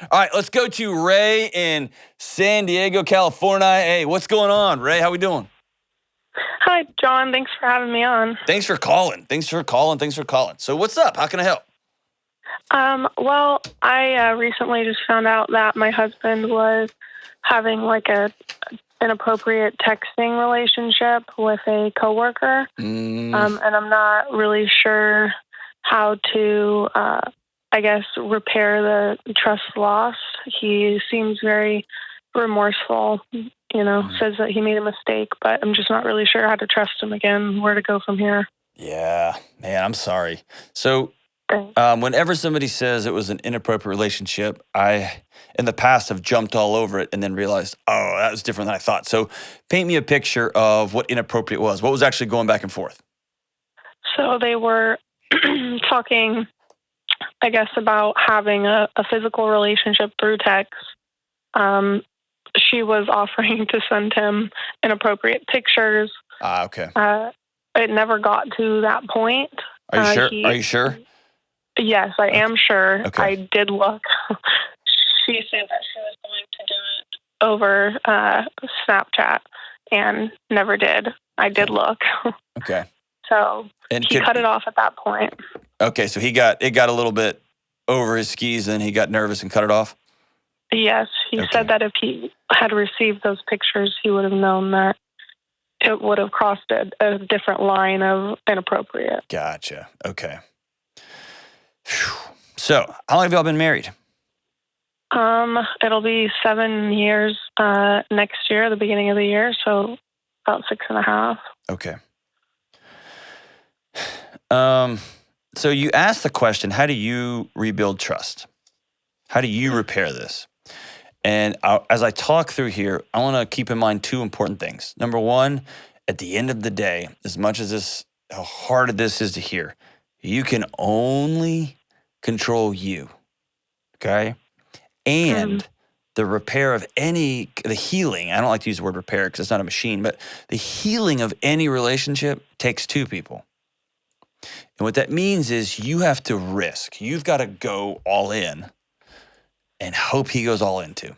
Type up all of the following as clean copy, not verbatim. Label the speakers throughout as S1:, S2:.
S1: All right, let's go to Ray in San Diego, California. Hey, what's going on, Ray? How we doing?
S2: Hi, John. Thanks for having me on.
S1: Thanks for calling. So what's up? How can I help?
S2: Well, I recently just found out that my husband was having like a inappropriate texting relationship with a coworker, and I'm not really sure how to, repair the trust lost. He seems very remorseful, says that he made a mistake, but I'm just not really sure how to trust him again, where to go from here.
S1: Yeah, man, I'm sorry. So whenever somebody says it was an inappropriate relationship, I, in the past, have jumped all over it and then realized, oh, that was different than I thought. So paint me a picture of what inappropriate was. What was actually going back and forth?
S2: So they were talking, I guess, about having a physical relationship through text. She was offering to send him inappropriate pictures.
S1: Okay.
S2: It never got to that point.
S1: Are you sure? Are you sure?
S2: Yes, I am sure.
S1: Okay.
S2: I did look. She said that she was going to do it over Snapchat and never did. I did look.
S1: Okay.
S2: So he cut it off at that point.
S1: Okay, so it got a little bit over his skis and he got nervous and cut it off?
S2: Yes, he said that if he had received those pictures, he would have known that it would have crossed a different line of inappropriate.
S1: Gotcha. Okay. Whew. So, how long have y'all been married?
S2: It'll be 7 years next year, the beginning of the year, so about 6.5.
S1: Okay. So you asked the question, how do you rebuild trust? How do you repair this? And as I talk through here, I want to keep in mind two important things. Number one, at the end of the day, as much as how hard this is to hear, you can only control you, okay? And the repair of the healing, I don't like to use the word repair because it's not a machine, but the healing of any relationship takes two people. And what that means is you have to risk. You've got to go all in and hope he goes all in too.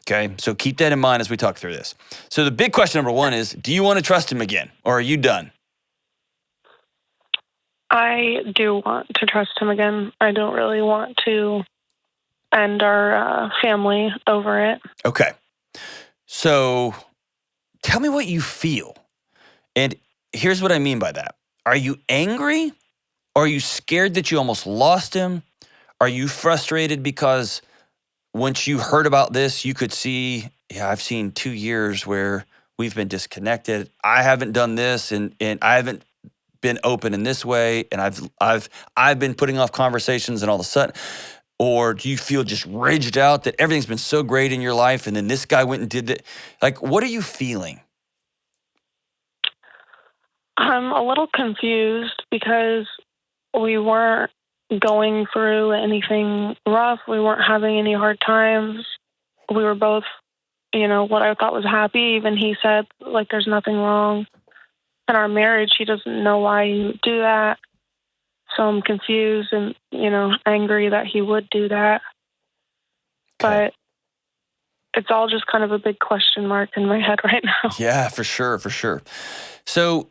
S1: Okay? So keep that in mind as we talk through this. So the big question number one is, do you want to trust him again or are you done?
S2: I do want to trust him again. I don't really want to end our family over it.
S1: Okay. So tell me what you feel. And here's what I mean by that. Are you angry? Are you scared that you almost lost him? Are you frustrated because once you heard about this, you could see, I've seen 2 years where we've been disconnected. I haven't done this and I haven't been open in this way. And I've been putting off conversations and all of a sudden, or do you feel just raged out that everything's been so great in your life and then this guy went and did that? Like, what are you feeling?
S2: I'm a little confused because we weren't going through anything rough. We weren't having any hard times. We were both, what I thought was happy. Even he said, like, there's nothing wrong in our marriage. He doesn't know why you would do that. So I'm confused and, angry that he would do that.
S1: Okay.
S2: But it's all just kind of a big question mark in my head right now.
S1: Yeah, for sure. So,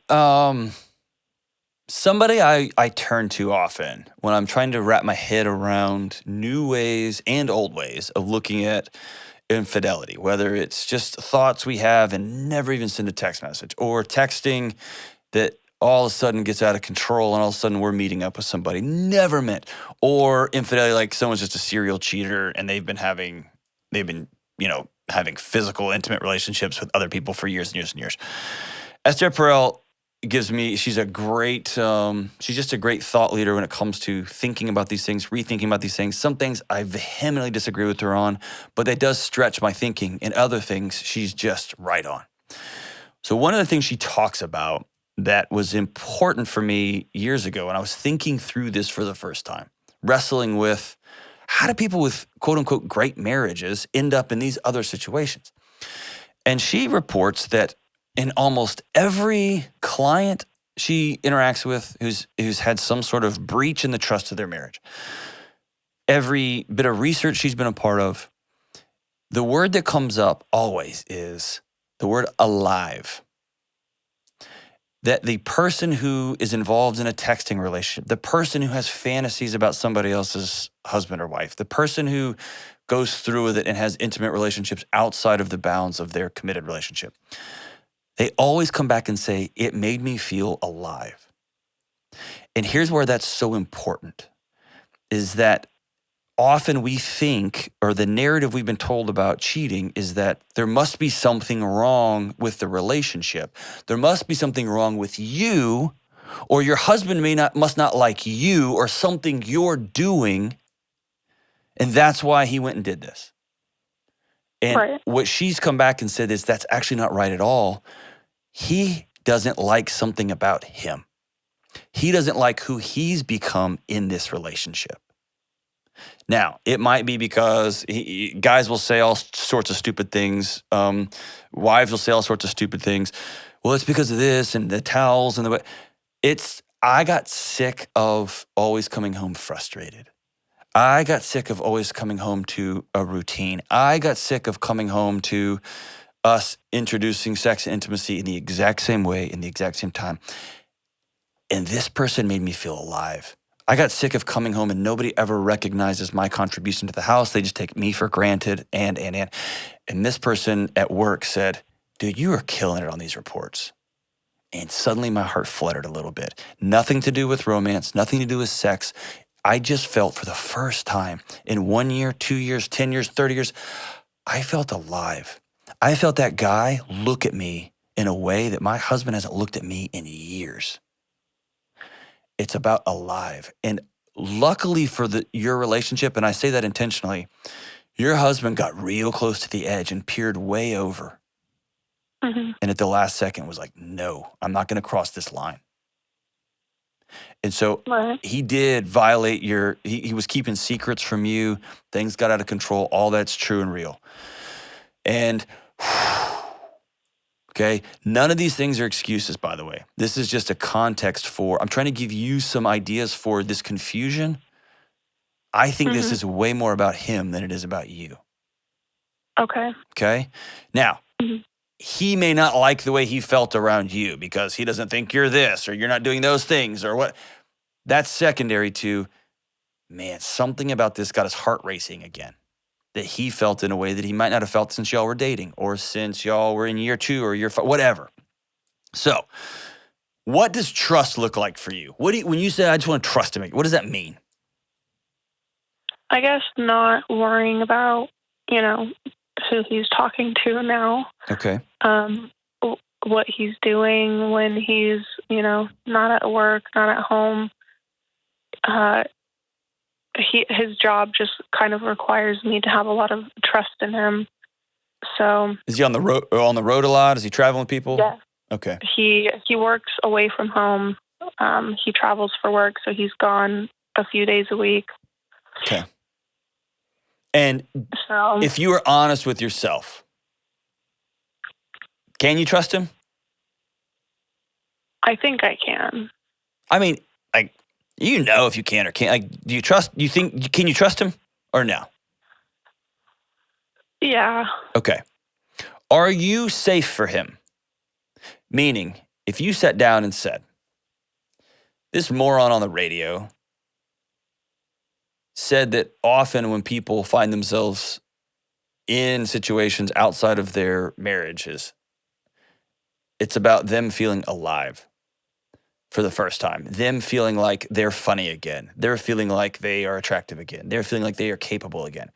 S1: somebody I turn to often when I'm trying to wrap my head around new ways and old ways of looking at infidelity, whether it's just thoughts we have and never even send a text message, or texting that all of a sudden gets out of control and all of a sudden we're meeting up with somebody never meant, or infidelity like someone's just a serial cheater and they've been having physical, intimate relationships with other people for years and years and years. Esther Perel she's just a great thought leader when it comes to thinking about these things, rethinking about these things. Some things I vehemently disagree with her on, but that does stretch my thinking. And other things she's just right on. So one of the things she talks about that was important for me years ago, and I was thinking through this for the first time, wrestling with how do people with quote unquote great marriages end up in these other situations? And she reports that in almost every client she interacts with who's had some sort of breach in the trust of their marriage, every bit of research she's been a part of, the word that comes up always is the word alive. That the person who is involved in a texting relationship, the person who has fantasies about somebody else's husband or wife, the person who goes through with it and has intimate relationships outside of the bounds of their committed relationship, they always come back and say, it made me feel alive. And here's where that's so important, is that often we think, or the narrative we've been told about cheating is that there must be something wrong with the relationship. There must be something wrong with you, or your husband must not like you, or something you're doing, and that's why he went and did this. And what she's come back and said is that's actually not right at all. He doesn't like something about him. He doesn't like who he's become in this relationship. Now, it might be because guys will say all sorts of stupid things. Wives will say all sorts of stupid things. Well, it's because of this and the towels and I got sick of always coming home frustrated. I got sick of always coming home to a routine. I got sick of coming home to us introducing sex and intimacy in the exact same way, in the exact same time. And this person made me feel alive. I got sick of coming home and nobody ever recognizes my contribution to the house. They just take me for granted. And this person at work said, dude, you are killing it on these reports. And suddenly my heart fluttered a little bit. Nothing to do with romance, nothing to do with sex. I just felt for the first time in 1 year, 2 years, 10 years, 30 years, I felt alive. I felt that guy look at me in a way that my husband hasn't looked at me in years. It's about alive. And luckily for your relationship, and I say that intentionally, your husband got real close to the edge and peered way over. Mm-hmm. And at the last second was like, no, I'm not going to cross this line. And so he did violate he was keeping secrets from you. Things got out of control. All that's true and real. And okay, none of these things are excuses, by the way. This is just a context I'm trying to give you some ideas for this confusion. I think this is way more about him than it is about you.
S2: Okay.
S1: Okay? Now, he may not like the way he felt around you because he doesn't think you're this or you're not doing those things or what. That's secondary to, man, something about this got his heart racing again. That he felt in a way that he might not have felt since y'all were dating or since y'all were in year 2 or year 5, whatever. So, what does trust look like for you? When you say, I just want to trust him, what does that mean?
S2: I guess not worrying about, who he's talking to now.
S1: Okay.
S2: What he's doing when he's, not at work, not at home. His job just kind of requires me to have a lot of trust in him. So
S1: is he on the road a lot? Is he traveling with people?
S2: Yeah.
S1: Okay.
S2: He works away from home. He travels for work, so he's gone a few days a week.
S1: Okay. And so, if you were honest with yourself, can you trust him?
S2: I think I can.
S1: I mean, if you can or can't. Can you trust him or no?
S2: Yeah.
S1: Okay. Are you safe for him? Meaning, if you sat down and said, this moron on the radio said that often when people find themselves in situations outside of their marriages, it's about them feeling alive for the first time, them feeling like they're funny again. They're feeling like they are attractive again. They're feeling like they are capable again.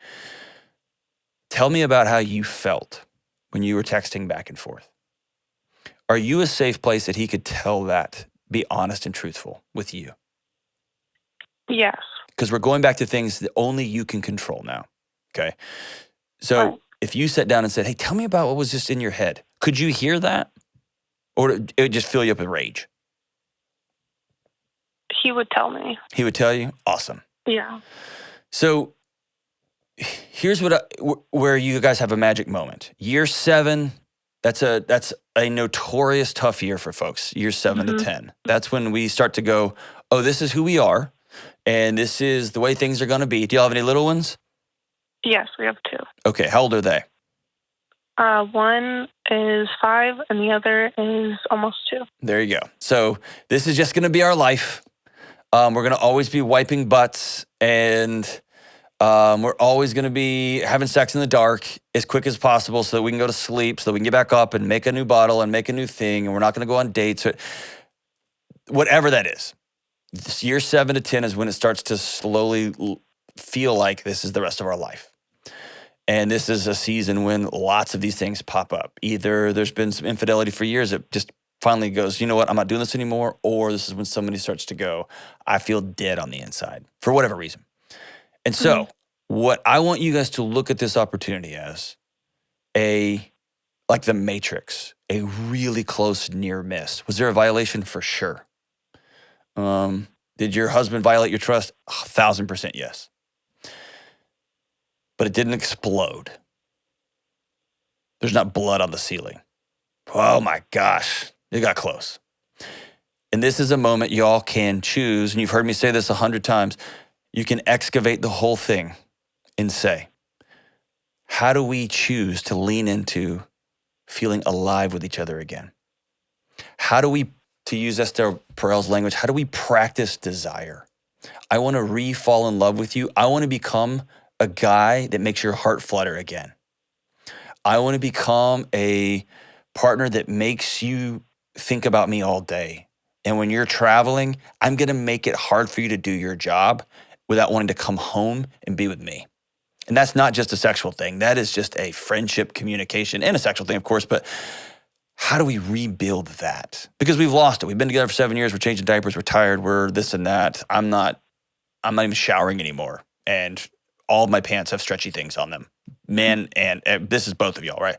S1: Tell me about how you felt when you were texting back and forth. Are you a safe place that he could tell that, be honest and truthful with you?
S2: Yes.
S1: Because we're going back to things that only you can control now, okay? So if you sat down and said, hey, tell me about what was just in your head, could you hear that? Or it would just fill you up with rage?
S2: He would tell me. He
S1: would tell you? Awesome.
S2: Yeah.
S1: So here's where you guys have a magic moment. Year 7, that's a notorious tough year for folks, year 7 to 10. That's when we start to go, oh, this is who we are. And this is the way things are going to be. Do you have any little ones?
S2: Yes, we have 2.
S1: Okay, how old are they?
S2: One is 5 and the other is almost 2.
S1: There you go. So this is just going to be our life. We're going to always be wiping butts, and we're always going to be having sex in the dark as quick as possible so that we can go to sleep, so that we can get back up and make a new bottle and make a new thing, and we're not going to go on dates. Whatever that is. This year 7 to 10 is when it starts to slowly feel like this is the rest of our life. And this is a season when lots of these things pop up. Either there's been some infidelity for years, it just finally goes, you know what, I'm not doing this anymore. Or this is when somebody starts to go, I feel dead on the inside for whatever reason. And so what I want you guys to look at this opportunity as like the Matrix, a really close near miss. Was there a violation? For sure. Did your husband violate your trust? 1,000% yes. But it didn't explode. There's not blood on the ceiling. Oh my gosh, it got close. And this is a moment y'all can choose, and you've heard me say this 100 times, you can excavate the whole thing and say, how do we choose to lean into feeling alive with each other again? How do we, to use Esther Perel's language, how do we practice desire? I want to re-fall in love with you. I want to become a guy that makes your heart flutter again. I want to become a partner that makes you think about me all day. And when you're traveling, I'm going to make it hard for you to do your job without wanting to come home and be with me. And that's not just a sexual thing. That is just a friendship, communication, and a sexual thing, of course. But how do we rebuild that? Because we've lost it. We've been together for 7 years. We're changing diapers. We're tired. We're this and that. I'm not even showering anymore. And all of my pants have stretchy things on them. Men and this is both of y'all, right?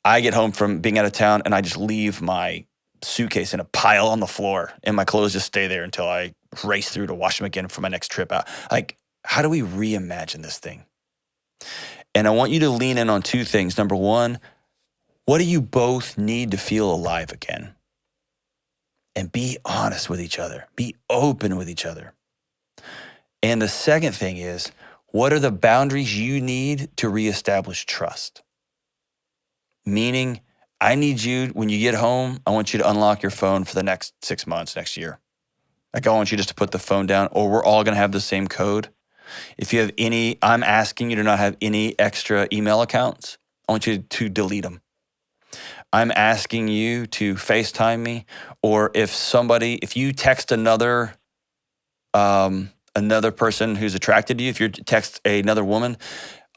S1: I get home from being out of town and I just leave my suitcase in a pile on the floor and my clothes just stay there until I race through to wash them again for my next trip out. Like, how do we reimagine this thing? And I want you to lean in on 2 things. Number 1, what do you both need to feel alive again? And be honest with each other. Be open with each other. And the second thing is, what are the boundaries you need to reestablish trust? Meaning, I need you, when you get home, I want you to unlock your phone for the next 6 months, next year. Like, I want you just to put the phone down, or we're all going to have the same code. If you have I'm asking you to not have any extra email accounts. I want you to delete them. I'm asking you to FaceTime me, or if you text another person who's attracted to you, if you text another woman,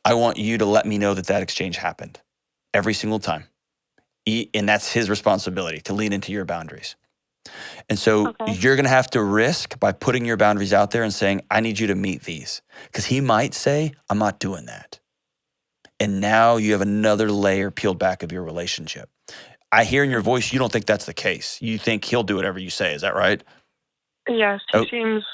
S1: I want you to let me know that exchange happened every single time. And that's his responsibility to lean into your boundaries. And so you're going to have to risk by putting your boundaries out there and saying, I need you to meet these. Because he might say, I'm not doing that. And now you have another layer peeled back of your relationship. I hear in your voice, you don't think that's the case. You think he'll do whatever you say. Is that right?
S2: Yes, he seems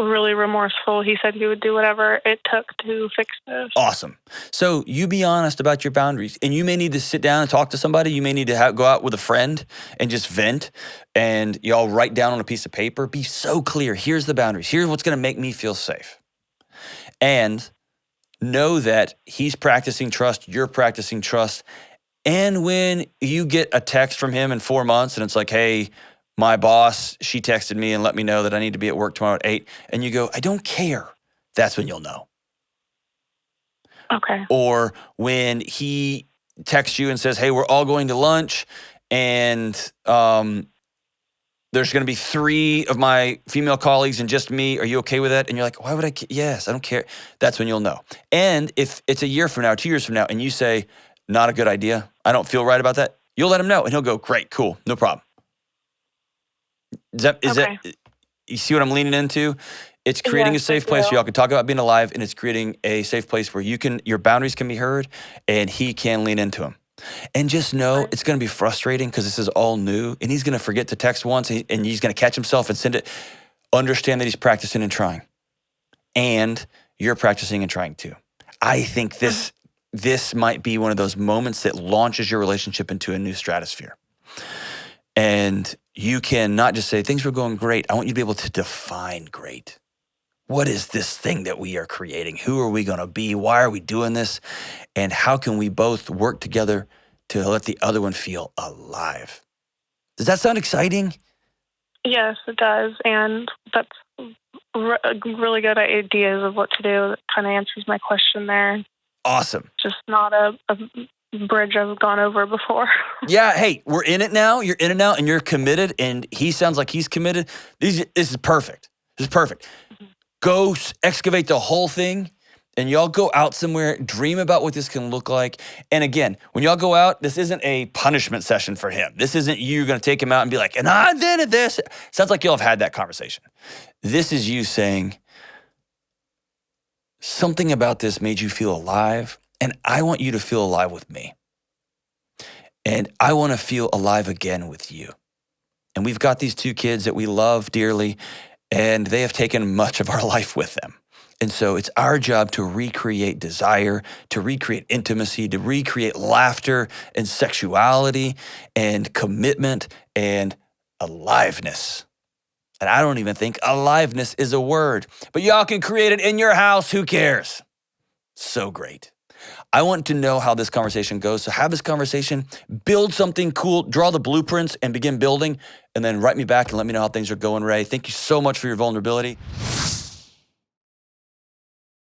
S2: really remorseful. He said he would do whatever it took to fix this.
S1: Awesome. So you be honest about your boundaries. And you may need to sit down and talk to somebody. You may need to go out with a friend and just vent. And y'all write down on a piece of paper. Be so clear. Here's the boundaries. Here's what's going to make me feel safe. And know that he's practicing trust. You're practicing trust. And when you get a text from him in 4 months and it's like, hey, my boss, she texted me and let me know that I need to be at work tomorrow at 8. And you go, I don't care. That's when you'll know.
S2: Okay.
S1: Or when he texts you and says, hey, we're all going to lunch and there's going to be 3 of my female colleagues and just me. Are you okay with that? And you're like, why would I? Yes, I don't care. That's when you'll know. And if it's a year from now, 2 years from now, and you say, not a good idea, I don't feel right about that, you'll let him know. And he'll go, great, cool, no problem. Is that you see what I'm leaning into? It's creating a safe place where y'all can talk about being alive, and it's creating a safe place where your boundaries can be heard and he can lean into them. And just know it's going to be frustrating because this is all new and he's going to forget to text once and he's going to catch himself and send it. Understand that he's practicing and trying. And you're practicing and trying too. I think this might be one of those moments that launches your relationship into a new stratosphere. And you can not just say, things were going great. I want you to be able to define great. what is this thing that we are creating? Who are we going to be? Why are we doing this? And how can we both work together to let the other one feel alive? Does that sound exciting?
S2: Yes, it does. And that's really good ideas of what to do. That kind of answers my question there.
S1: Awesome.
S2: Just not a bridge I've gone over before.
S1: Yeah, hey, we're in it now. You're in it now, and you're committed, and he sounds like he's committed. This is perfect. This is perfect. Go excavate the whole thing, and y'all go out somewhere, dream about what this can look like. And again, when y'all go out, this isn't a punishment session for him. This isn't you going to take him out and be like, and I invented this. Sounds like y'all have had that conversation. This is you saying, something about this made you feel alive, and I want you to feel alive with me. And I want to feel alive again with you. And we've got these two kids that we love dearly, and they have taken much of our life with them. And so it's our job to recreate desire, to recreate intimacy, to recreate laughter and sexuality and commitment and aliveness. And I don't even think aliveness is a word, but y'all can create it in your house. Who cares? So great. I want to know how this conversation goes. So have this conversation, build something cool, draw the blueprints and begin building, and then write me back and let me know how things are going, Ray. Thank you so much for your vulnerability.